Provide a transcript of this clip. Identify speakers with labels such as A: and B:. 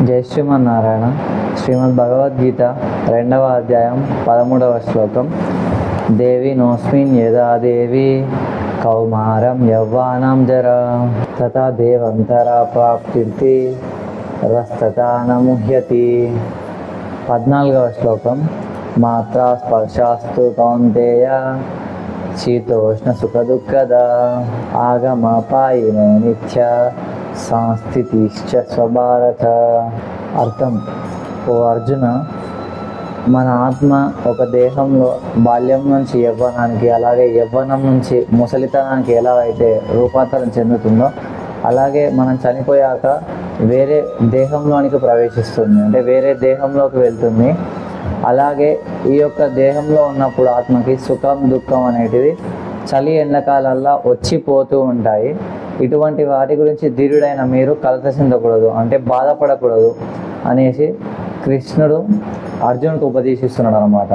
A: జై శ్రీమన్నారాయణ. శ్రీమద్ భగవద్గీత 2వ అధ్యాయం 13వ శ్లోకం. దేవి నోస్మిన్ యదా దేవి కౌమారం యవ్వానం జరా తథా దేవంతరా ప్రాప్తిర్తి రస్తతా నముహ్యతి. 14వ శ్లోకం. మాత్రా స్పర్శాస్తు కౌంతేయ శీతోష్ణ సుఖ దుఃఖద ఆగమపాయినో నిత్య సంస్థితిశ్చ స్వభారత. అర్థం: ఓ అర్జున, మన ఆత్మ ఒక దేహంలో బాల్యం నుంచి యవ్వనానికి, అలాగే యవ్వనం నుంచి ముసలితనానికి ఎలా అయితే రూపాంతరం చెందుతుందో, అలాగే మనం చనిపోయాక వేరే దేహంలోనికి ప్రవేశిస్తుంది, అంటే వేరే దేహంలోకి వెళ్తుంది. అలాగే ఈ యొక్క దేహంలో ఉన్నప్పుడు ఆత్మకి సుఖం దుఃఖం అనేటివి చలి ఎండాకాలల్లో వచ్చిపోతూ ఉంటాయి. ఇటువంటి వాటి గురించి ధీరుడైన మీరు కలత చెందకూడదు, అంటే బాధపడకూడదు అనేసి కృష్ణుడు అర్జునుడికి ఉపదేశిస్తున్నాడు అన్నమాట.